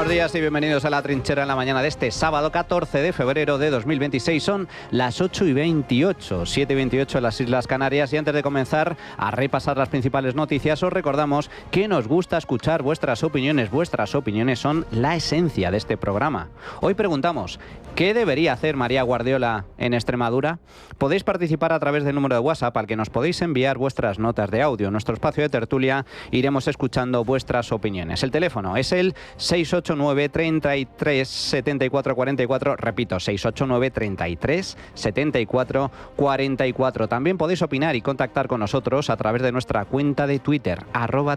buenos días y bienvenidos a La Trinchera en la mañana de este sábado 14 de febrero de 2026. Son las 8:28, 7:28 en las Islas Canarias, y antes de comenzar a repasar las principales noticias os recordamos que nos gusta escuchar vuestras opiniones. Vuestras opiniones son la esencia de este programa. Hoy preguntamos, ¿qué debería hacer María Guardiola en Extremadura? Podéis participar a través del número de WhatsApp al que nos podéis enviar vuestras notas de audio. En nuestro espacio de tertulia iremos escuchando vuestras opiniones. El teléfono es el 689 33 74 44, repito, 689 33 74 44. También podéis opinar y contactar con nosotros a través de nuestra cuenta de Twitter,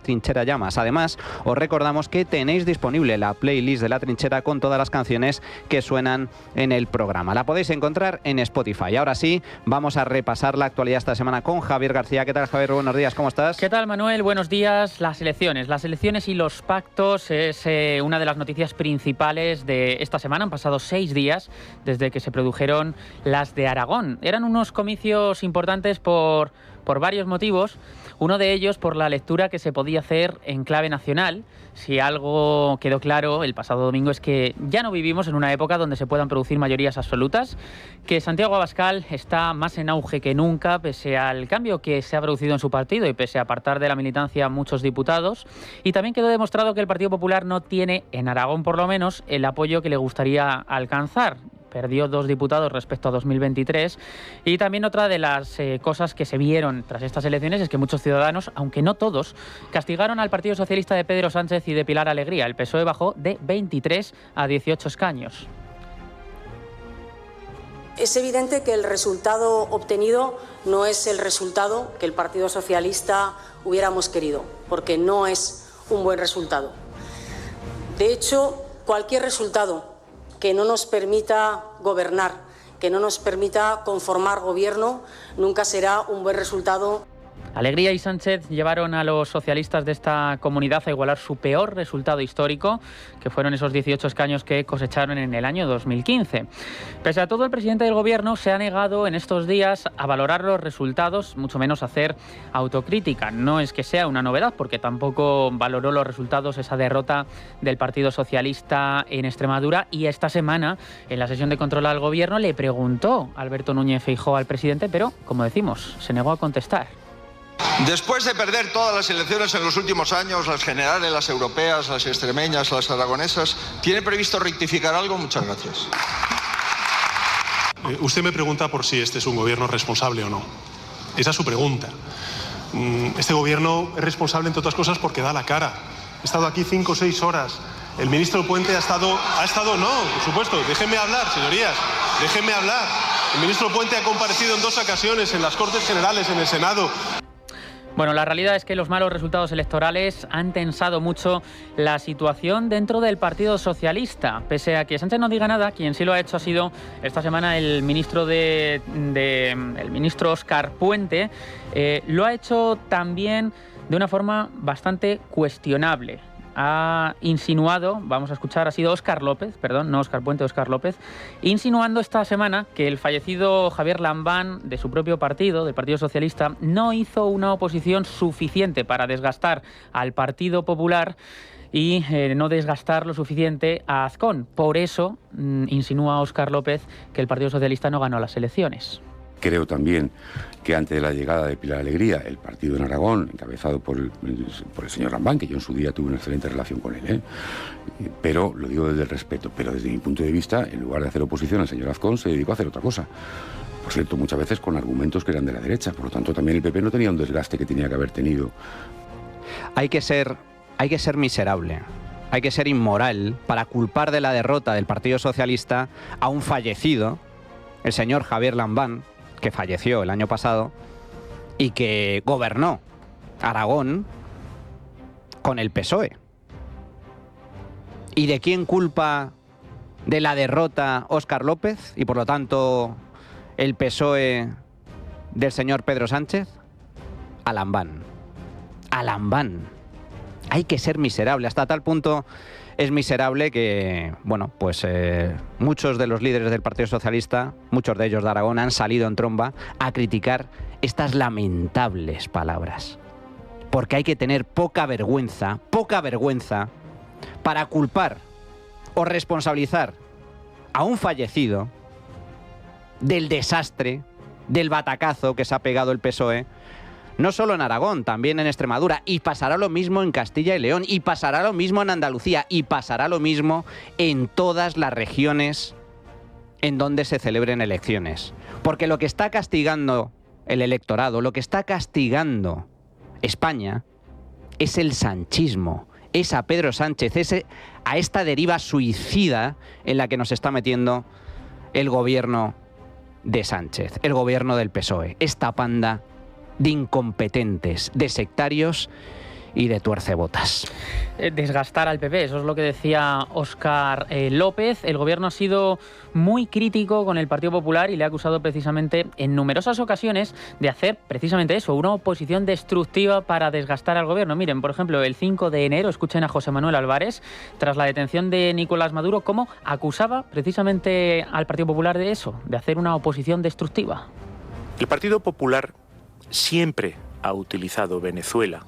@trincherallamas. Además, os recordamos que tenéis disponible la playlist de La Trinchera con todas las canciones que suenan en el programa. La podéis encontrar en Spotify. Ahora sí, vamos a repasar la actualidad esta semana con Javier García. ¿Qué tal, Javier? Buenos días, ¿cómo estás? ¿Qué tal, Manuel? Buenos días. Las elecciones y los pactos es una de las noticias principales de esta semana. Han pasado 6 días desde que se produjeron las de Aragón. Eran unos comicios importantes por varios motivos. Uno de ellos por la lectura que se podía hacer en clave nacional. Si algo quedó claro el pasado domingo es que ya no vivimos en una época donde se puedan producir mayorías absolutas, que Santiago Abascal está más en auge que nunca pese al cambio que se ha producido en su partido y pese a apartar de la militancia a muchos diputados. Y también quedó demostrado que el Partido Popular no tiene, en Aragón por lo menos, el apoyo que le gustaría alcanzar. Perdió 2 diputados respecto a 2023. Y también otra de las cosas que se vieron tras estas elecciones es que muchos ciudadanos, aunque no todos, castigaron al Partido Socialista de Pedro Sánchez y de Pilar Alegría. El PSOE bajó de 23 a 18 escaños. Es evidente que el resultado obtenido no es el resultado que el Partido Socialista hubiéramos querido, porque no es un buen resultado. De hecho, cualquier resultado que no nos permita gobernar, que no nos permita conformar gobierno, nunca será un buen resultado. Alegría y Sánchez llevaron a los socialistas de esta comunidad a igualar su peor resultado histórico, que fueron esos 18 escaños que cosecharon en el año 2015. Pese a todo, el presidente del gobierno se ha negado en estos días a valorar los resultados, mucho menos hacer autocrítica. No es que sea una novedad, porque tampoco valoró los resultados esa derrota del Partido Socialista en Extremadura, y esta semana, en la sesión de control al gobierno, le preguntó Alberto Núñez Feijóo al presidente, pero, como decimos, se negó a contestar. Después de perder todas las elecciones en los últimos años, las generales, las europeas, las extremeñas, las aragonesas, ¿tiene previsto rectificar algo? Muchas gracias. Usted me pregunta por si este es un gobierno responsable o no. Esa es su pregunta. Este gobierno es responsable, entre otras cosas, porque da la cara. He estado aquí 5 o 6 horas. El ministro Puente ha estado... No, por supuesto, déjenme hablar, señorías. Déjenme hablar. El ministro Puente ha comparecido en 2 ocasiones en las Cortes Generales, en el Senado. Bueno, la realidad es que los malos resultados electorales han tensado mucho la situación dentro del Partido Socialista. Pese a que Sánchez no diga nada, quien sí lo ha hecho ha sido esta semana el ministro el ministro Óscar Puente. Lo ha hecho también de una forma bastante cuestionable. Ha insinuado, vamos a escuchar, ha sido Óscar López, perdón, no Óscar Puente, Óscar López, insinuando esta semana que el fallecido Javier Lambán, de su propio partido, del Partido Socialista, no hizo una oposición suficiente para desgastar al Partido Popular y no desgastar lo suficiente a Azcón. Por eso insinúa Óscar López que el Partido Socialista no ganó las elecciones. Creo también que antes de la llegada de Pilar Alegría, el partido en Aragón, encabezado por el señor Lambán, que yo en su día tuve una excelente relación con él, pero lo digo desde el respeto, pero desde mi punto de vista, en lugar de hacer oposición al señor Azcón, se dedicó a hacer otra cosa. Por cierto, muchas veces con argumentos que eran de la derecha, por lo tanto también el PP no tenía un desgaste que tenía que haber tenido. Hay que ser miserable, hay que ser inmoral para culpar de la derrota del Partido Socialista a un fallecido, el señor Javier Lambán, que falleció el año pasado y que gobernó Aragón con el PSOE. ¿Y de quién culpa de la derrota Óscar López y por lo tanto el PSOE del señor Pedro Sánchez? A Lambán. A Lambán. Hay que ser miserable, hasta tal punto es miserable que, bueno, pues muchos de los líderes del Partido Socialista, muchos de ellos de Aragón, han salido en tromba a criticar estas lamentables palabras. Porque hay que tener poca vergüenza para culpar o responsabilizar a un fallecido del desastre, del batacazo que se ha pegado el PSOE, no solo en Aragón, también en Extremadura, y pasará lo mismo en Castilla y León, y pasará lo mismo en Andalucía, y pasará lo mismo en todas las regiones en donde se celebren elecciones. Porque lo que está castigando el electorado, lo que está castigando España, es el sanchismo, es a Pedro Sánchez, es a esta deriva suicida en la que nos está metiendo el gobierno de Sánchez, el gobierno del PSOE, esta panda de incompetentes, de sectarios y de tuercebotas. Desgastar al PP, eso es lo que decía Óscar López. El gobierno ha sido muy crítico con el Partido Popular y le ha acusado precisamente en numerosas ocasiones de hacer precisamente eso, una oposición destructiva para desgastar al gobierno. Miren, por ejemplo, el 5 de enero, escuchen a José Manuel Álvarez, tras la detención de Nicolás Maduro, cómo acusaba precisamente al Partido Popular de eso, de hacer una oposición destructiva. El Partido Popular siempre ha utilizado Venezuela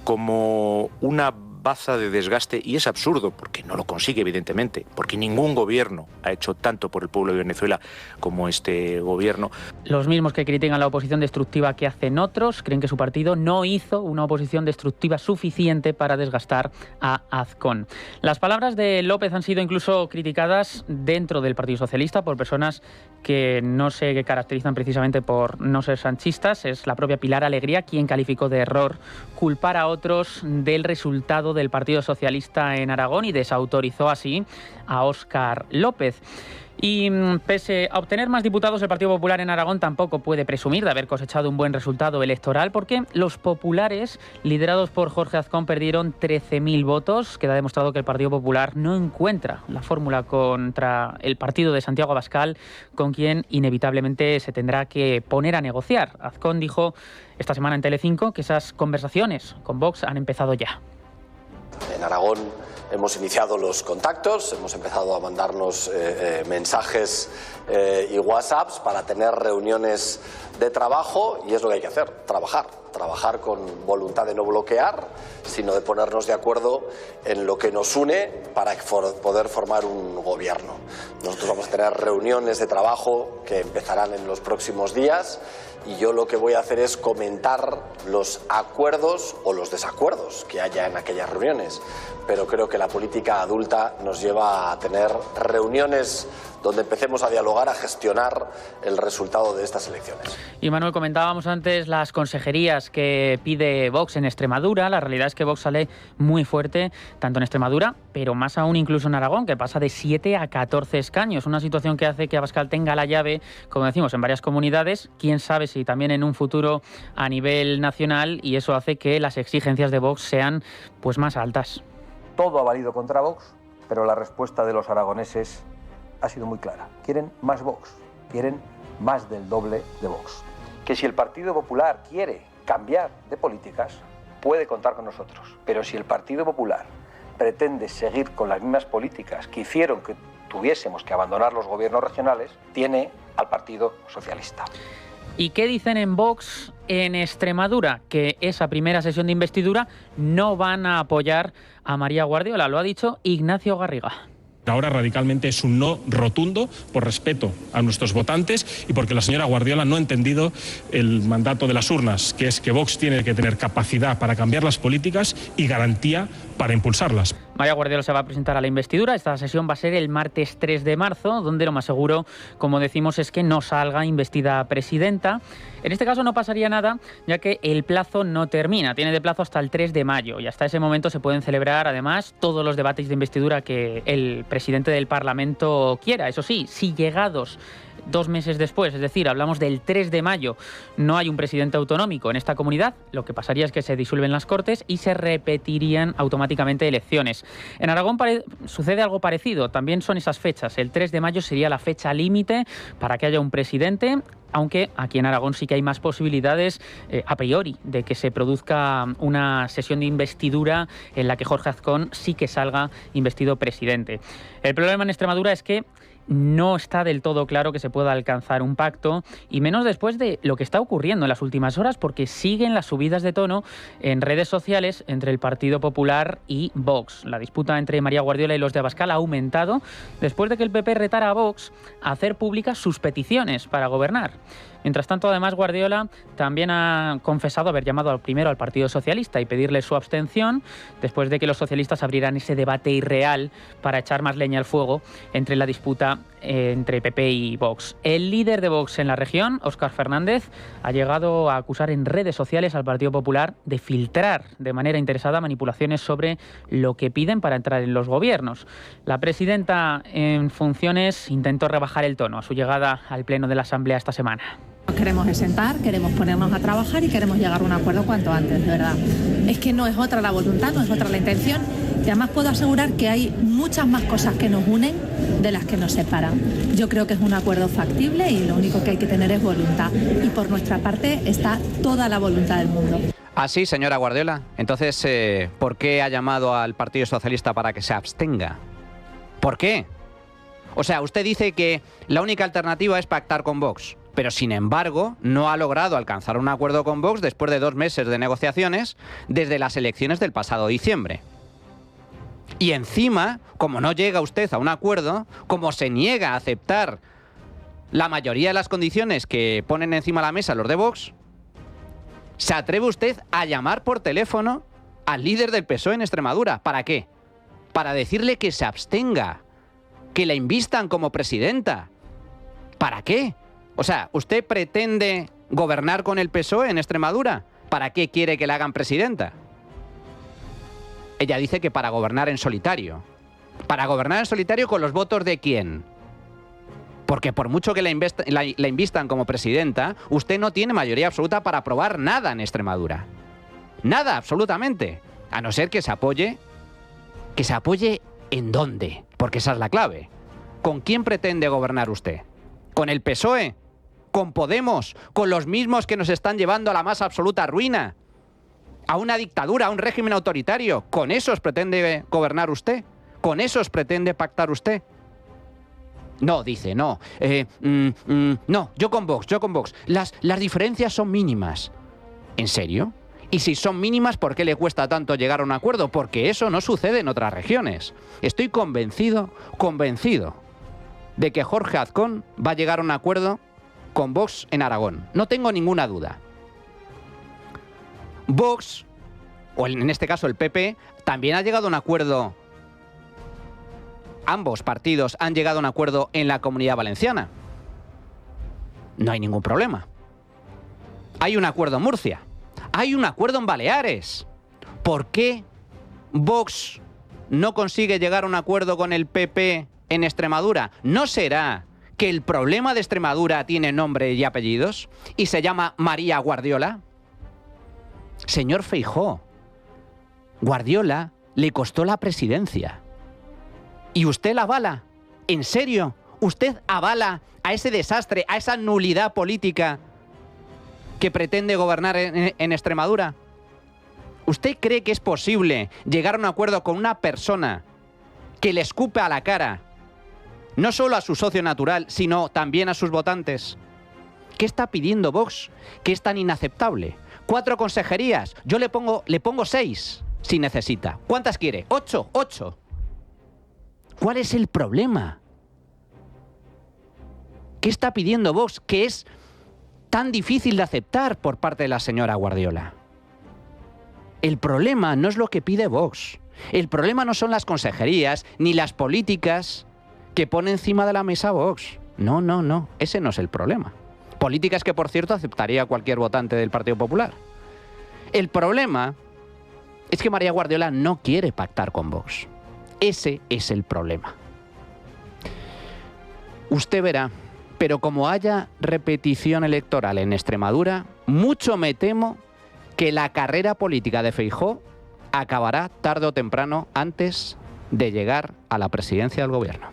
como una baza de desgaste, y es absurdo porque no lo consigue, evidentemente, porque ningún gobierno ha hecho tanto por el pueblo de Venezuela como este gobierno. Los mismos que critican la oposición destructiva que hacen otros creen que su partido no hizo una oposición destructiva suficiente para desgastar a Azcón. Las palabras de López han sido incluso criticadas dentro del Partido Socialista por personas que no se caracterizan precisamente por no ser sanchistas. Es la propia Pilar Alegría quien calificó de error culpar a otros del resultado del Partido Socialista en Aragón y desautorizó así a Óscar López. Y pese a obtener más diputados, el Partido Popular en Aragón tampoco puede presumir de haber cosechado un buen resultado electoral, porque los populares, liderados por Jorge Azcón, perdieron 13.000 votos. Queda demostrado que el Partido Popular no encuentra la fórmula contra el partido de Santiago Abascal, con quien inevitablemente se tendrá que poner a negociar. Azcón dijo esta semana en Telecinco que esas conversaciones con Vox han empezado ya. En Aragón hemos iniciado los contactos, hemos empezado a mandarnos mensajes y WhatsApps para tener reuniones de trabajo, y es lo que hay que hacer, trabajar con voluntad de no bloquear, sino de ponernos de acuerdo en lo que nos une para poder formar un gobierno. Nosotros vamos a tener reuniones de trabajo que empezarán en los próximos días, y yo lo que voy a hacer es comentar los acuerdos o los desacuerdos que haya en aquellas reuniones. Pero creo que la política adulta nos lleva a tener reuniones donde empecemos a dialogar, a gestionar el resultado de estas elecciones. Y Manuel, comentábamos antes las consejerías que pide Vox en Extremadura. La realidad es que Vox sale muy fuerte, tanto en Extremadura, pero más aún incluso en Aragón, que pasa de 7 a 14 escaños. Una situación que hace que Abascal tenga la llave, como decimos, en varias comunidades. Quién sabe si también en un futuro a nivel nacional, y eso hace que las exigencias de Vox sean pues más altas. Todo ha valido contra Vox, pero la respuesta de los aragoneses ha sido muy clara. Quieren más Vox, quieren más del doble de Vox. Que si el Partido Popular quiere cambiar de políticas, puede contar con nosotros. Pero si el Partido Popular pretende seguir con las mismas políticas que hicieron que tuviésemos que abandonar los gobiernos regionales, tiene al Partido Socialista. ¿Y qué dicen en Vox en Extremadura? Que esa primera sesión de investidura no van a apoyar a María Guardiola. Lo ha dicho Ignacio Garriga. Ahora radicalmente es un no rotundo por respeto a nuestros votantes y porque la señora Guardiola no ha entendido el mandato de las urnas, que es que Vox tiene que tener capacidad para cambiar las políticas y garantía para impulsarlas. María Guardiola se va a presentar a la investidura. Esta sesión va a ser el martes 3 de marzo, donde lo más seguro, como decimos, es que no salga investida presidenta. En este caso no pasaría nada, ya que el plazo no termina. Tiene de plazo hasta el 3 de mayo y hasta ese momento se pueden celebrar, además, todos los debates de investidura que el presidente del Parlamento quiera. Eso sí, si llegados 2 meses después, es decir, hablamos del 3 de mayo, no hay un presidente autonómico en esta comunidad, lo que pasaría es que se disuelven las Cortes y se repetirían automáticamente elecciones. En Aragón sucede algo parecido, también son esas fechas. El 3 de mayo sería la fecha límite para que haya un presidente. aunque aquí en Aragón sí que hay más posibilidades a priori de que se produzca una sesión de investidura en la que Jorge Azcón sí que salga investido presidente. El problema en Extremadura es que no está del todo claro que se pueda alcanzar un pacto, y menos después de lo que está ocurriendo en las últimas horas, porque siguen las subidas de tono en redes sociales entre el Partido Popular y Vox. La disputa entre María Guardiola y los de Abascal ha aumentado después de que el PP retara a Vox a hacer públicas sus peticiones para gobernar. Mientras tanto, además, Guardiola también ha confesado haber llamado primero al Partido Socialista y pedirle su abstención, después de que los socialistas abrieran ese debate irreal para echar más leña al fuego entre la disputa entre PP y Vox. El líder de Vox en la región, Óscar Fernández, ha llegado a acusar en redes sociales al Partido Popular de filtrar de manera interesada manipulaciones sobre lo que piden para entrar en los gobiernos. La presidenta en funciones intentó rebajar el tono a su llegada al pleno de la Asamblea esta semana. Nos queremos sentar, queremos ponernos a trabajar y queremos llegar a un acuerdo cuanto antes, de verdad. Es que no es otra la voluntad, no es otra la intención, y además puedo asegurar que hay muchas más cosas que nos unen de las que nos separan. Yo creo que es un acuerdo factible y lo único que hay que tener es voluntad, y por nuestra parte está toda la voluntad del mundo. Así, señora Guardiola. Entonces, ¿por qué ha llamado al Partido Socialista para que se abstenga? ¿Por qué? O sea, usted dice que la única alternativa es pactar con Vox, pero sin embargo no ha logrado alcanzar un acuerdo con Vox después de 2 meses de negociaciones desde las elecciones del pasado diciembre. Y encima, como no llega usted a un acuerdo, como se niega a aceptar la mayoría de las condiciones que ponen encima de la mesa los de Vox, ¿se atreve usted a llamar por teléfono al líder del PSOE en Extremadura? ¿Para qué? Para decirle que se abstenga, que la invistan como presidenta. ¿Para qué? O sea, ¿usted pretende gobernar con el PSOE en Extremadura? ¿Para qué quiere que la hagan presidenta? Ella dice que para gobernar en solitario. ¿Para gobernar en solitario con los votos de quién? Porque por mucho que la invistan como presidenta, usted no tiene mayoría absoluta para aprobar nada en Extremadura. Nada, absolutamente. A no ser que se apoye. ¿Que se apoye en dónde? Porque esa es la clave. ¿Con quién pretende gobernar usted? ¿Con el PSOE? ¿Con Podemos? ¿Con los mismos que nos están llevando a la más absoluta ruina? ¿A una dictadura, a un régimen autoritario? ¿Con esos pretende gobernar usted? ¿Con esos pretende pactar usted? No, dice, no. No, yo con Vox. Las diferencias son mínimas. ¿En serio? Y si son mínimas, ¿por qué le cuesta tanto llegar a un acuerdo? Porque eso no sucede en otras regiones. Estoy convencido de que Jorge Azcón va a llegar a un acuerdo con Vox en Aragón. No tengo ninguna duda. Vox, o en este caso el PP, también ha llegado a un acuerdo. Ambos partidos han llegado a un acuerdo en la Comunidad Valenciana. No hay ningún problema. Hay un acuerdo en Murcia. Hay un acuerdo en Baleares. ¿Por qué Vox no consigue llegar a un acuerdo con el PP en Extremadura? ¿No será que el problema de Extremadura tiene nombre y apellidos y se llama María Guardiola? Señor Feijóo, Guardiola le costó la presidencia. ¿Y usted la avala? ¿En serio? ¿Usted avala a ese desastre, a esa nulidad política que pretende gobernar en Extremadura? ¿Usted cree que es posible llegar a un acuerdo con una persona que le escupe a la cara no solo a su socio natural, sino también a sus votantes? ¿Qué está pidiendo Vox? ¿Qué es tan inaceptable? 4 consejerías. Yo le pongo 6 si necesita. ¿Cuántas quiere? 8. ¿Cuál es el problema? ¿Qué está pidiendo Vox? ¿Qué es tan difícil de aceptar por parte de la señora Guardiola? El problema no es lo que pide Vox. El problema no son las consejerías ni las políticas que pone encima de la mesa Vox. No. Ese no es el problema. Políticas que, por cierto, aceptaría cualquier votante del Partido Popular. El problema es que María Guardiola no quiere pactar con Vox. Ese es el problema. Usted verá, pero como haya repetición electoral en Extremadura, mucho me temo que la carrera política de Feijóo acabará tarde o temprano antes de llegar a la presidencia del gobierno.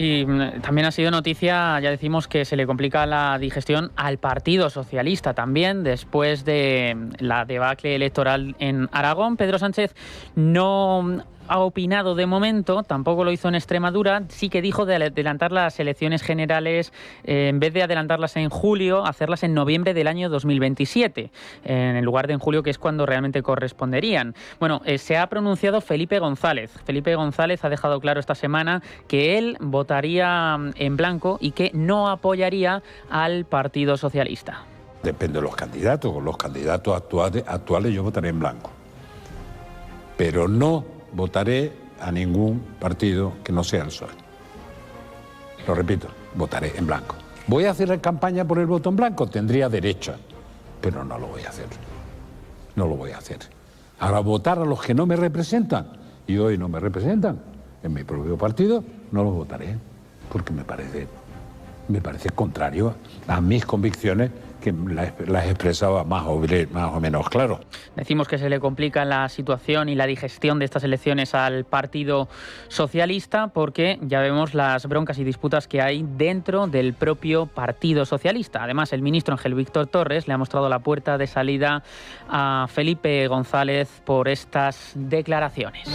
Y también ha sido noticia, ya decimos, que se le complica la digestión al Partido Socialista también, después de la debacle electoral en Aragón. Pedro Sánchez no ha opinado de momento, tampoco lo hizo en Extremadura, sí que dijo de adelantar las elecciones generales, en vez de adelantarlas en julio, hacerlas en noviembre del año 2027, en lugar de en julio, que es cuando realmente corresponderían. Bueno, se ha pronunciado Felipe González. Felipe González ha dejado claro esta semana que él votaría en blanco y que no apoyaría al Partido Socialista. Depende de los candidatos. Con los candidatos actuales yo votaré en blanco. Pero no votaré a ningún partido que no sea el PSOE. Lo repito, votaré en blanco. ¿Voy a hacer campaña por el voto en blanco? Tendría derecho, pero no lo voy a hacer. No lo voy a hacer. Ahora, votar a los que no me representan, y hoy no me representan, en mi propio partido, no los votaré, porque me parece contrario a mis convicciones, que las expresaba más o menos claro. Decimos que se le complica la situación y la digestión de estas elecciones al Partido Socialista porque ya vemos las broncas y disputas que hay dentro del propio Partido Socialista. Además, el ministro Ángel Víctor Torres le ha mostrado la puerta de salida a Felipe González por estas declaraciones.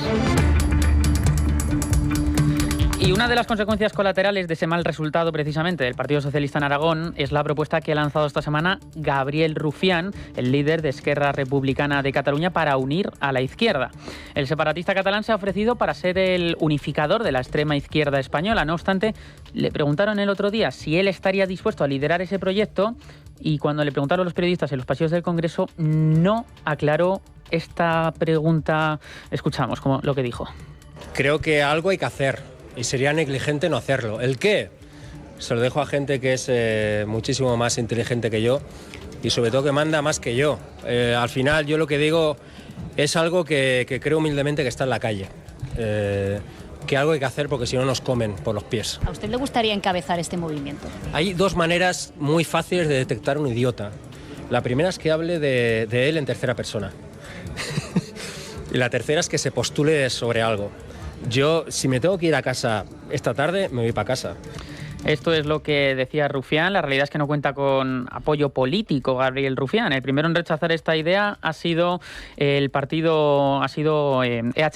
Y una de las consecuencias colaterales de ese mal resultado precisamente del Partido Socialista en Aragón es la propuesta que ha lanzado esta semana Gabriel Rufián, el líder de Esquerra Republicana de Cataluña, para unir a la izquierda. El separatista catalán se ha ofrecido para ser el unificador de la extrema izquierda española. No obstante, le preguntaron el otro día si él estaría dispuesto a liderar ese proyecto y cuando le preguntaron a los periodistas en los pasillos del Congreso no aclaró esta pregunta. Escuchamos lo que dijo. Creo que algo hay que hacer. Y sería negligente no hacerlo. ¿El qué? Se lo dejo a gente que es muchísimo más inteligente que yo y sobre todo que manda más que yo. Al final yo lo que digo es algo que creo humildemente que está en la calle. Que algo hay que hacer porque si no nos comen por los pies. ¿A usted le gustaría encabezar este movimiento? Hay dos maneras muy fáciles de detectar un idiota. La primera es que hable de él en tercera persona. Y la tercera es que se postule sobre algo. Yo, si me tengo que ir a casa esta tarde, me voy para casa. Esto es lo que decía Rufián. La realidad es que no cuenta con apoyo político Gabriel Rufián. El primero en rechazar esta idea ha sido EH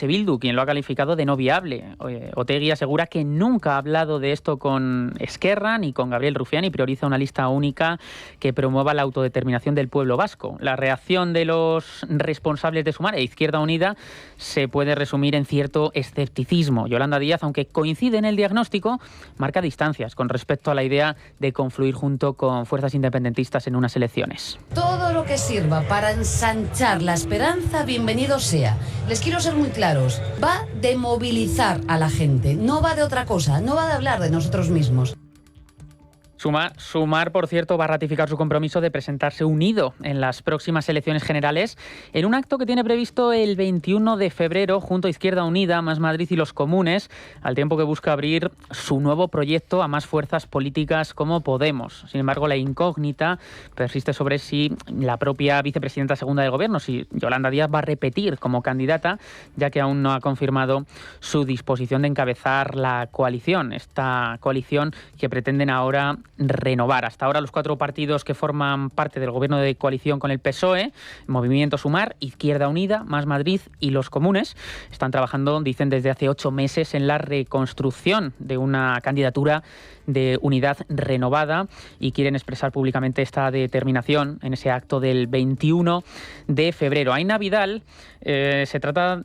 Bildu, quien lo ha calificado de no viable. Otegi asegura que nunca ha hablado de esto con Esquerra ni con Gabriel Rufián y prioriza una lista única que promueva la autodeterminación del pueblo vasco. La reacción de los responsables de Sumar e Izquierda Unida se puede resumir en cierto escepticismo. Yolanda Díaz, aunque coincide en el diagnóstico, marca distancias con respecto a la idea de confluir junto con fuerzas independentistas en unas elecciones. Todo lo que sirva para ensanchar la esperanza, bienvenido sea. Les quiero ser muy claros, va de movilizar a la gente, no va de otra cosa, no va de hablar de nosotros mismos. Sumar, por cierto, va a ratificar su compromiso de presentarse unido en las próximas elecciones generales en un acto que tiene previsto el 21 de febrero junto a Izquierda Unida, Más Madrid y los Comunes, al tiempo que busca abrir su nuevo proyecto a más fuerzas políticas como Podemos. Sin embargo, la incógnita persiste sobre si la propia vicepresidenta segunda del Gobierno, si Yolanda Díaz va a repetir como candidata, ya que aún no ha confirmado su disposición de encabezar la coalición, esta coalición que pretenden ahora renovar. Hasta ahora los 4 partidos que forman parte del gobierno de coalición con el PSOE, Movimiento Sumar, Izquierda Unida, Más Madrid y los Comunes, están trabajando, dicen, desde hace 8 meses en la reconstrucción de una candidatura de unidad renovada y quieren expresar públicamente esta determinación en ese acto del 21 de febrero. Aina Vidal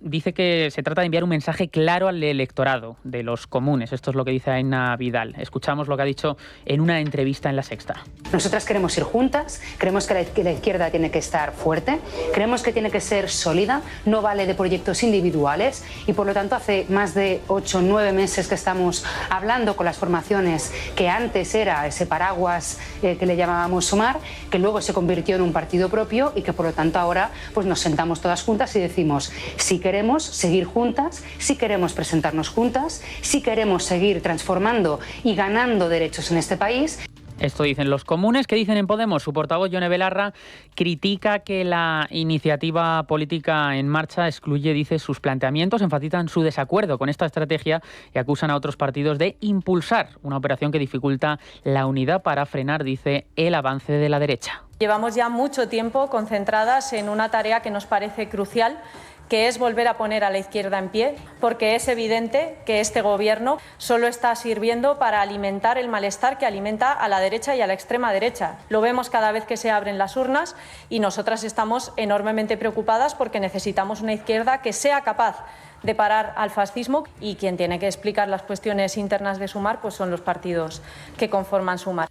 dice que se trata de enviar un mensaje claro al electorado de los Comunes. Esto es lo que dice Aina Vidal. Escuchamos lo que ha dicho en una entrevista en La Sexta. Nosotras queremos ir juntas, creemos que la izquierda tiene que estar fuerte, creemos que tiene que ser sólida, no vale de proyectos individuales y por lo tanto hace más de 8 o 9 meses que estamos hablando con las formaciones que antes era ese paraguas que le llamábamos Sumar, que luego se convirtió en un partido propio y que por lo tanto ahora pues nos sentamos todas juntas y decimos si queremos seguir juntas, si queremos presentarnos juntas, si queremos seguir transformando y ganando derechos en este país. Esto dicen los comunes. ¿Qué dicen en Podemos? Su portavoz, Yone Belarra, critica que la iniciativa política en marcha excluye, dice, sus planteamientos, enfatizan su desacuerdo con esta estrategia y acusan a otros partidos de impulsar una operación que dificulta la unidad para frenar, dice, el avance de la derecha. Llevamos ya mucho tiempo concentradas en una tarea que nos parece crucial, que es volver a poner a la izquierda en pie, porque es evidente que este Gobierno solo está sirviendo para alimentar el malestar que alimenta a la derecha y a la extrema derecha. Lo vemos cada vez que se abren las urnas y nosotras estamos enormemente preocupadas porque necesitamos una izquierda que sea capaz de parar al fascismo, y quien tiene que explicar las cuestiones internas de Sumar pues son los partidos que conforman Sumar.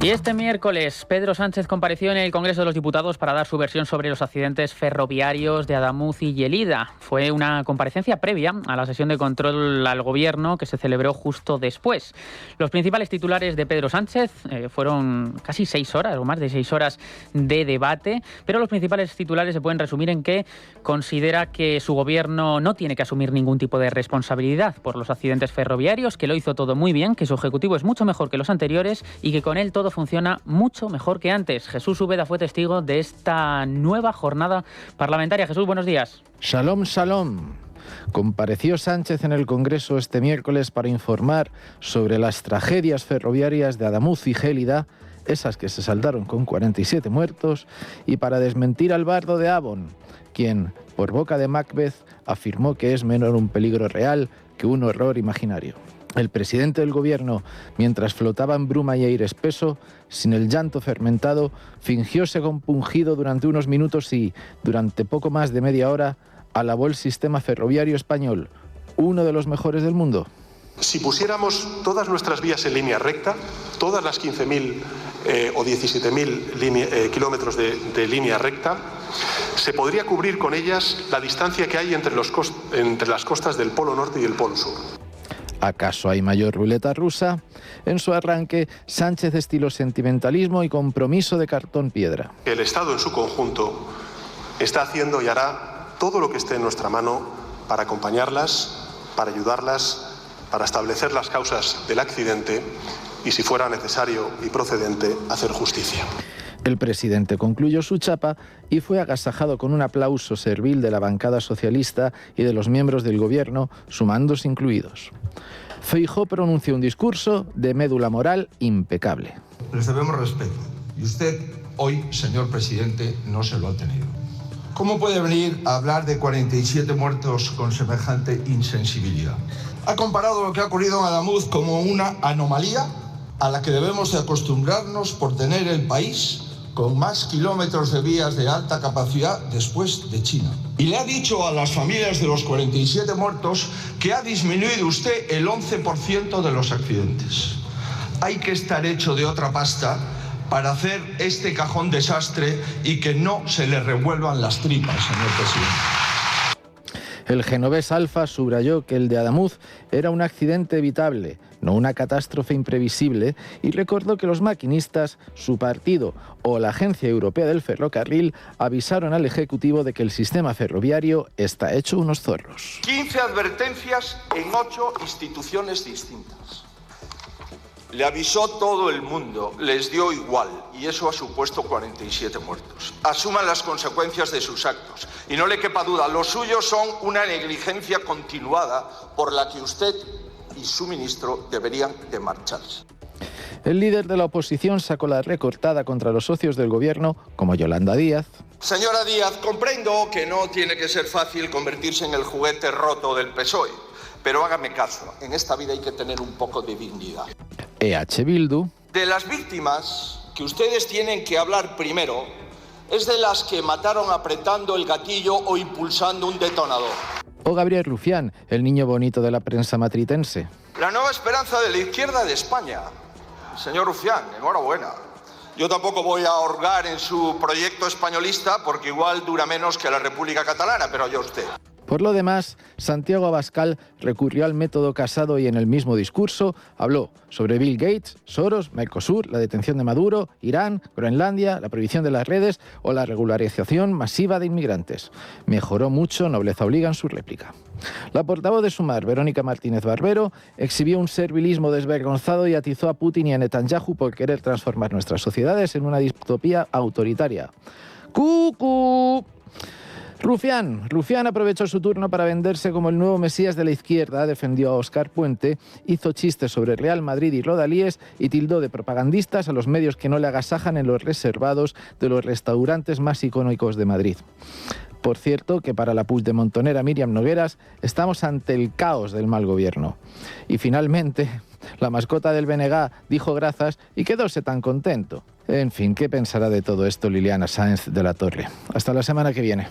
Y este miércoles Pedro Sánchez compareció en el Congreso de los Diputados para dar su versión sobre los accidentes ferroviarios de Adamuz y Llelida. Fue una comparecencia previa a la sesión de control al Gobierno que se celebró justo después. Los principales titulares de Pedro Sánchez fueron casi 6 horas o más de 6 horas de debate, pero los principales titulares se pueden resumir en que considera que su Gobierno no tiene que asumir ningún tipo de responsabilidad por los accidentes ferroviarios, que lo hizo todo muy bien, que su Ejecutivo es mucho mejor que los anteriores y que con él todo funciona mucho mejor que antes. Jesús Úbeda fue testigo de esta nueva jornada parlamentaria. Jesús, buenos días. Shalom, shalom. Compareció Sánchez en el Congreso este miércoles para informar sobre las tragedias ferroviarias de Adamuz y Gélida, esas que se saldaron con 47 muertos, y para desmentir al bardo de Avon, quien, por boca de Macbeth, afirmó que es menor un peligro real que un horror imaginario. El presidente del Gobierno, mientras flotaba en bruma y aire espeso, sin el llanto fermentado, fingióse compungido durante unos minutos y, durante poco más de media hora, alabó el sistema ferroviario español, uno de los mejores del mundo. Si pusiéramos todas nuestras vías en línea recta, todas las 15.000 o 17.000 kilómetros de línea recta, se podría cubrir con ellas la distancia que hay entre las costas del Polo Norte y el Polo Sur. ¿Acaso hay mayor ruleta rusa? En su arranque, Sánchez estiló sentimentalismo y compromiso de cartón piedra. El Estado en su conjunto está haciendo y hará todo lo que esté en nuestra mano para acompañarlas, para ayudarlas, para establecer las causas del accidente y, si fuera necesario y procedente, hacer justicia. El presidente concluyó su chapa y fue agasajado con un aplauso servil de la bancada socialista y de los miembros del Gobierno, sumándose incluidos. Feijóo pronunció un discurso de médula moral impecable. Les debemos respeto y usted hoy, señor presidente, no se lo ha tenido. ¿Cómo puede venir a hablar de 47 muertos con semejante insensibilidad? Ha comparado lo que ha ocurrido en Adamuz como una anomalía a la que debemos de acostumbrarnos por tener el país con más kilómetros de vías de alta capacidad después de China. Y le ha dicho a las familias de los 47 muertos que ha disminuido usted el 11% de los accidentes. Hay que estar hecho de otra pasta para hacer este cajón desastre y que no se le revuelvan las tripas, señor presidente. El genovés Alfa subrayó que el de Adamuz era un accidente evitable, no una catástrofe imprevisible, y recordó que los maquinistas, su partido o la Agencia Europea del Ferrocarril avisaron al Ejecutivo de que el sistema ferroviario está hecho unos zorros. 15 advertencias en 8 instituciones distintas. Le avisó todo el mundo, les dio igual, y eso ha supuesto 47 muertos. Asuman las consecuencias de sus actos. Y no le quepa duda, los suyos son una negligencia continuada por la que usted y su ministro deberían de marcharse. El líder de la oposición sacó la recortada contra los socios del Gobierno, como Yolanda Díaz. Señora Díaz, comprendo que no tiene que ser fácil convertirse en el juguete roto del PSOE, pero hágame caso, en esta vida hay que tener un poco de dignidad. EH Bildu. De las víctimas que ustedes tienen que hablar primero es de las que mataron apretando el gatillo o impulsando un detonador. O Gabriel Rufián, el niño bonito de la prensa matritense. La nueva esperanza de la izquierda de España. Señor Rufián, enhorabuena. Yo tampoco voy a ahorgar en su proyecto españolista porque igual dura menos que la República Catalana, pero ya usted. Por lo demás, Santiago Abascal recurrió al método Casado y en el mismo discurso habló sobre Bill Gates, Soros, Mercosur, la detención de Maduro, Irán, Groenlandia, la prohibición de las redes o la regularización masiva de inmigrantes. Mejoró mucho, nobleza obliga en su réplica. La portavoz de Sumar, Verónica Martínez Barbero, exhibió un servilismo desvergonzado y atizó a Putin y a Netanyahu por querer transformar nuestras sociedades en una distopía autoritaria. ¡Cucú! Rufián aprovechó su turno para venderse como el nuevo mesías de la izquierda, defendió a Óscar Puente, hizo chistes sobre Real Madrid y rodalíes y tildó de propagandistas a los medios que no le agasajan en los reservados de los restaurantes más icónicos de Madrid. Por cierto, que para la puigdemontonera Míriam Nogueras estamos ante el caos del mal gobierno. Y finalmente, la mascota del BNG dijo grazas y quedóse tan contento. En fin, ¿qué pensará de todo esto Liliana Sáenz de la Torre? Hasta la semana que viene.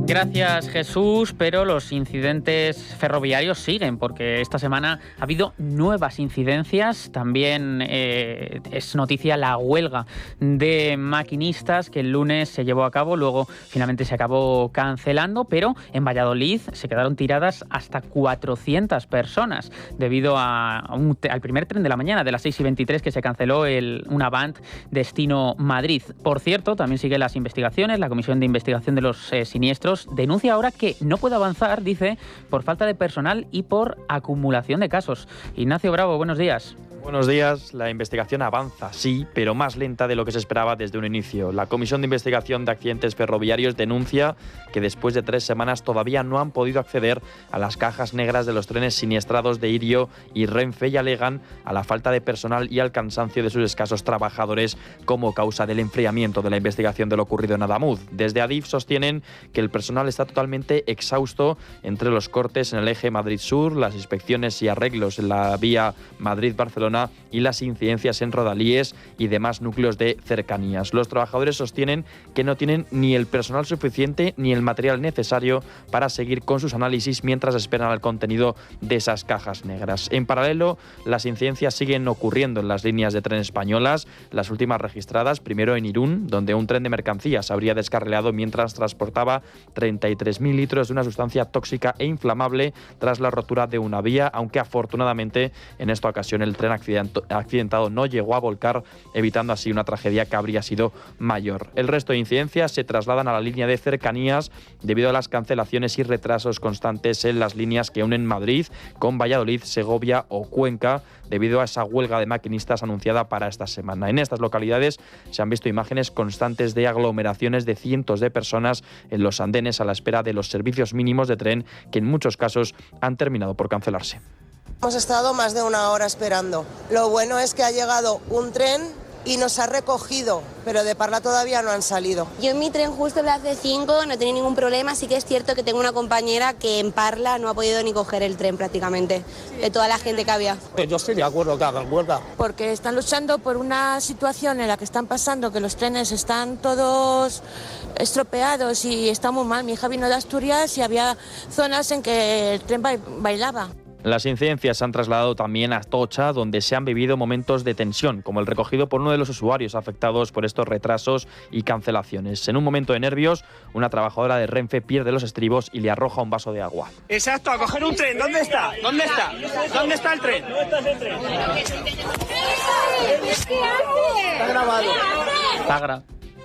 Gracias, Jesús, pero los incidentes ferroviarios siguen porque esta semana ha habido nuevas incidencias. También es noticia la huelga de maquinistas que el lunes se llevó a cabo, luego finalmente se acabó cancelando, pero en Valladolid se quedaron tiradas hasta 400 personas debido al primer tren de la mañana de las 6:23 que se canceló un Avant destino Madrid. Por cierto, también siguen las investigaciones. La Comisión de Investigación de los Siniestros denuncia ahora que no puede avanzar, dice, por falta de personal y por acumulación de casos. Ignacio Bravo, buenos días. Buenos días. La investigación avanza, sí, pero más lenta de lo que se esperaba desde un inicio. La Comisión de Investigación de Accidentes Ferroviarios denuncia que después de 3 semanas todavía no han podido acceder a las cajas negras de los trenes siniestrados de Irio y Renfe y alegan a la falta de personal y al cansancio de sus escasos trabajadores como causa del enfriamiento de la investigación de lo ocurrido en Adamuz. Desde Adif sostienen que el personal está totalmente exhausto entre los cortes en el eje Madrid-Sur, las inspecciones y arreglos en la vía Madrid-Barcelona y las incidencias en rodalíes y demás núcleos de cercanías. Los trabajadores sostienen que no tienen ni el personal suficiente ni el material necesario para seguir con sus análisis mientras esperan el contenido de esas cajas negras. En paralelo, las incidencias siguen ocurriendo en las líneas de tren españolas, las últimas registradas primero en Irún, donde un tren de mercancías habría descarrilado mientras transportaba 33.000 litros de una sustancia tóxica e inflamable tras la rotura de una vía, aunque afortunadamente en esta ocasión el tren accidentado no llegó a volcar, evitando así una tragedia que habría sido mayor. El resto de incidencias se trasladan a la línea de cercanías debido a las cancelaciones y retrasos constantes en las líneas que unen Madrid con Valladolid, Segovia o Cuenca, debido a esa huelga de maquinistas anunciada para esta semana. En estas localidades se han visto imágenes constantes de aglomeraciones de cientos de personas en los andenes a la espera de los servicios mínimos de tren que en muchos casos han terminado por cancelarse. Hemos estado más de 1 hora esperando. Lo bueno es que ha llegado un tren y nos ha recogido, pero de Parla todavía no han salido. Yo en mi tren justo las de 5 no tenía ningún problema, sí que es cierto que tengo una compañera que en Parla no ha podido ni coger el tren prácticamente, de toda la gente que había. Yo estoy de acuerdo que hagan huelga. Porque están luchando por una situación en la que están pasando, que los trenes están todos estropeados y está muy mal. Mi hija vino de Asturias y había zonas en que el tren bailaba. Las incidencias se han trasladado también a Atocha, donde se han vivido momentos de tensión, como el recogido por uno de los usuarios afectados por estos retrasos y cancelaciones. En un momento de nervios, una trabajadora de Renfe pierde los estribos y le arroja un vaso de agua. Exacto, a coger un tren. ¿Dónde está? ¿Dónde está? ¿Dónde está el tren? ¿Dónde está el tren? Está grabado.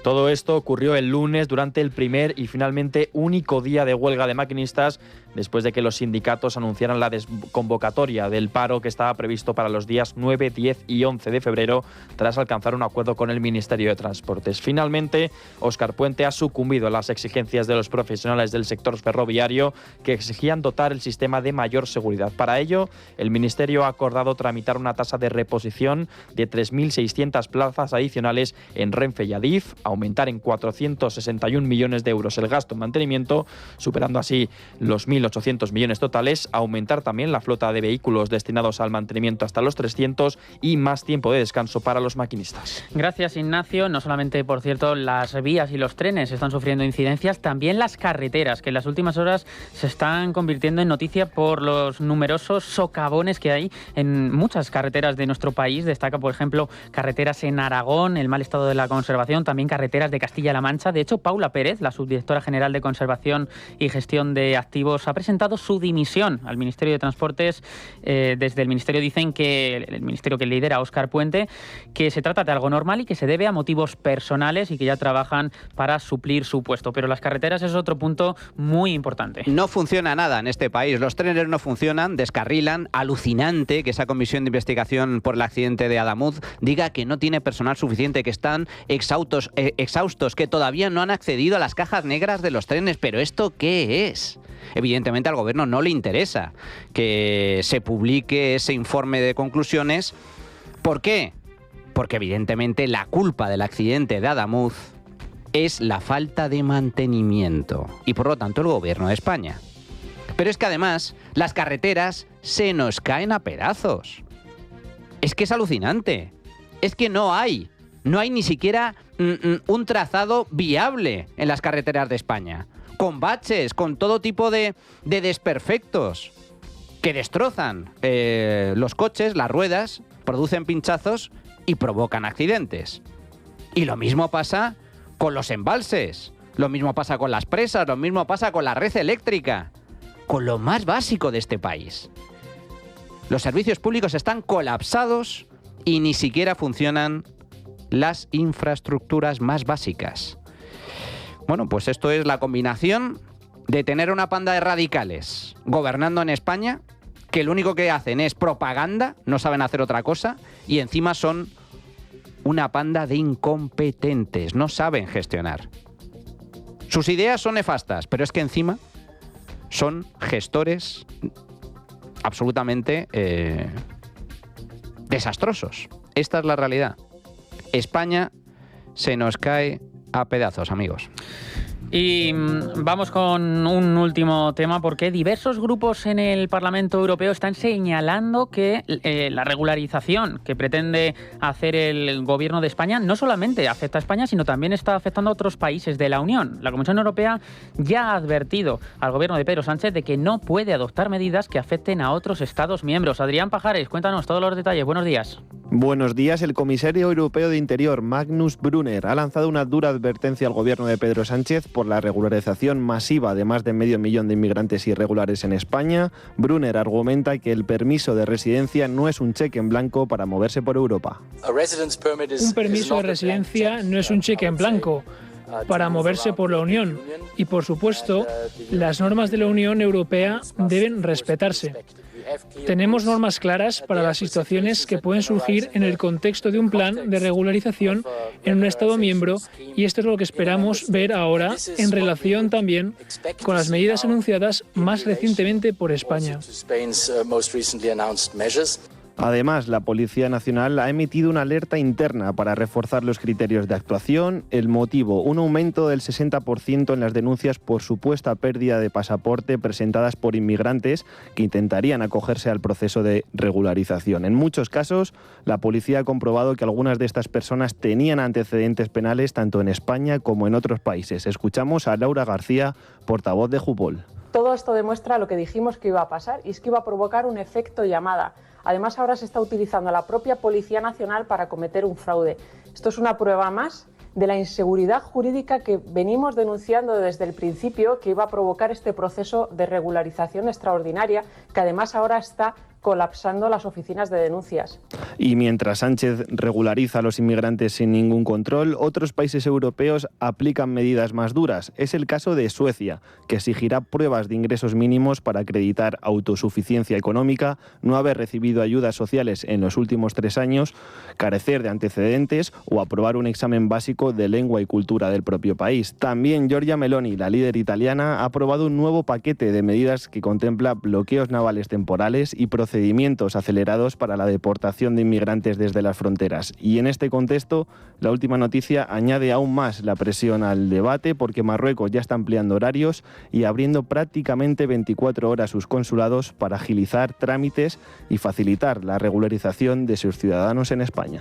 Todo esto ocurrió el lunes durante el primer y finalmente único día de huelga de maquinistas después de que los sindicatos anunciaran la desconvocatoria del paro que estaba previsto para los días 9, 10 y 11 de febrero tras alcanzar un acuerdo con el Ministerio de Transportes. Finalmente, Óscar Puente ha sucumbido a las exigencias de los profesionales del sector ferroviario que exigían dotar el sistema de mayor seguridad. Para ello, el Ministerio ha acordado tramitar una tasa de reposición de 3.600 plazas adicionales en Renfe y Adif, aumentar en 461 millones de euros el gasto en mantenimiento, superando así los 1.800 millones totales, aumentar también la flota de vehículos destinados al mantenimiento hasta los 300 y más tiempo de descanso para los maquinistas. Gracias, Ignacio. No solamente, por cierto, las vías y los trenes están sufriendo incidencias, también las carreteras, que en las últimas horas se están convirtiendo en noticia por los numerosos socavones que hay en muchas carreteras de nuestro país. Destaca, por ejemplo, carreteras en Aragón, el mal estado de la conservación, también carreteras carreteras de Castilla-La Mancha. De hecho, Paula Pérez, la subdirectora general de Conservación y Gestión de Activos, ha presentado su dimisión al Ministerio de Transportes. Desde el Ministerio dicen que el ministerio que lidera Óscar Puente, que se trata de algo normal y que se debe a motivos personales y que ya trabajan para suplir su puesto. Pero las carreteras es otro punto muy importante. No funciona nada en este país. Los trenes no funcionan, descarrilan. Alucinante que esa comisión de investigación por el accidente de Adamuz diga que no tiene personal suficiente, que están exhaustos, que todavía no han accedido a las cajas negras de los trenes. ¿Pero esto qué es? Evidentemente al gobierno no le interesa que se publique ese informe de conclusiones. ¿Por qué? Porque evidentemente la culpa del accidente de Adamuz es la falta de mantenimiento y por lo tanto el gobierno de España. Pero es que además las carreteras se nos caen a pedazos. Es que es alucinante. Es que no hay ni siquiera un trazado viable en las carreteras de España. Con baches, con todo tipo de desperfectos que destrozan los coches, las ruedas, producen pinchazos y provocan accidentes. Y lo mismo pasa con los embalses, lo mismo pasa con las presas, lo mismo pasa con la red eléctrica, con lo más básico de este país. Los servicios públicos están colapsados y ni siquiera funcionan las infraestructuras más básicas. Bueno, pues esto es la combinación de tener una panda de radicales gobernando en España, que lo único que hacen es propaganda, no saben hacer otra cosa, y encima son una panda de incompetentes, no saben gestionar. Sus ideas son nefastas, pero es que encima son gestores absolutamente desastrosos. Esta es la realidad. España se nos cae a pedazos, amigos. Y vamos con un último tema, porque diversos grupos en el Parlamento Europeo están señalando que la regularización que pretende hacer el gobierno de España no solamente afecta a España, sino también está afectando a otros países de la Unión. La Comisión Europea ya ha advertido al gobierno de Pedro Sánchez de que no puede adoptar medidas que afecten a otros Estados miembros. Adrián Pajares, cuéntanos todos los detalles. Buenos días. Buenos días. El comisario europeo de Interior, Magnus Brunner, ha lanzado una dura advertencia al gobierno de Pedro Sánchez por la regularización masiva de más de medio millón de inmigrantes irregulares en España. Brunner argumenta que el permiso de residencia no es un cheque en blanco para moverse por Europa. Un permiso de residencia no es un cheque en blanco para moverse por la Unión y, por supuesto, las normas de la Unión Europea deben respetarse. Tenemos normas claras para las situaciones que pueden surgir en el contexto de un plan de regularización en un Estado miembro, y esto es lo que esperamos ver ahora en relación también con las medidas anunciadas más recientemente por España. Además, la Policía Nacional ha emitido una alerta interna para reforzar los criterios de actuación. El motivo, un aumento del 60% en las denuncias por supuesta pérdida de pasaporte presentadas por inmigrantes que intentarían acogerse al proceso de regularización. En muchos casos, la policía ha comprobado que algunas de estas personas tenían antecedentes penales tanto en España como en otros países. Escuchamos a Laura García, portavoz de Jupol. Todo esto demuestra lo que dijimos que iba a pasar, y es que iba a provocar un efecto llamada. Además, ahora se está utilizando a la propia Policía Nacional para cometer un fraude. Esto es una prueba más de la inseguridad jurídica que venimos denunciando desde el principio, que iba a provocar este proceso de regularización extraordinaria, que además ahora está colapsando las oficinas de denuncias. Y mientras Sánchez regulariza a los inmigrantes sin ningún control, otros países europeos aplican medidas más duras. Es el caso de Suecia, que exigirá pruebas de ingresos mínimos para acreditar autosuficiencia económica, no haber recibido ayudas sociales en los últimos 3 años, carecer de antecedentes o aprobar un examen básico de lengua y cultura del propio país. También Giorgia Meloni, la líder italiana, ha aprobado un nuevo paquete de medidas que contempla bloqueos navales temporales y procedimientos acelerados para la deportación de inmigrantes desde las fronteras. Y en este contexto, la última noticia añade aún más la presión al debate, porque Marruecos ya está ampliando horarios y abriendo prácticamente 24 horas sus consulados para agilizar trámites y facilitar la regularización de sus ciudadanos en España.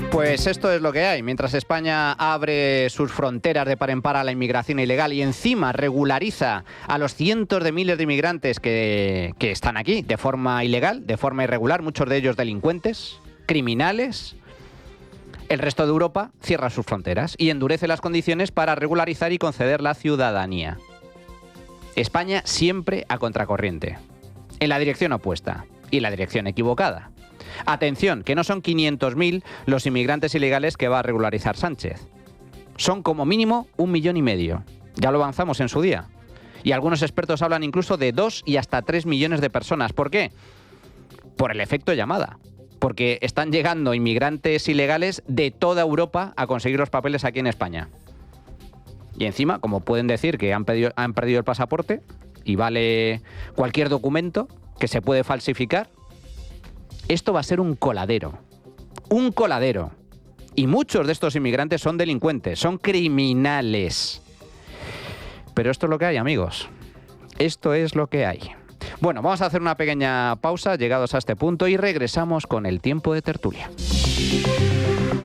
Pues esto es lo que hay. Mientras España abre sus fronteras de par en par a la inmigración ilegal y encima regulariza a los cientos de miles de inmigrantes que están aquí de forma ilegal, de forma irregular, muchos de ellos delincuentes, criminales, El resto de Europa cierra sus fronteras y endurece las condiciones para regularizar y conceder la ciudadanía. España siempre a contracorriente, en la dirección opuesta y en la dirección equivocada. Atención, que no son 500.000 los inmigrantes ilegales que va a regularizar Sánchez. Son como mínimo 1,5 millones. Ya lo avanzamos en su día. Y algunos expertos hablan incluso de 2 y hasta 3 millones de personas. ¿Por qué? Por el efecto llamada. Porque están llegando inmigrantes ilegales de toda Europa a conseguir los papeles aquí en España. Y encima, como pueden decir que han perdido el pasaporte y vale cualquier documento que se puede falsificar, esto va a ser un coladero. Un coladero. Y muchos de estos inmigrantes son delincuentes, son criminales. Pero esto es lo que hay, amigos. Esto es lo que hay. Bueno, vamos a hacer una pequeña pausa, llegados a este punto, y regresamos con el tiempo de tertulia.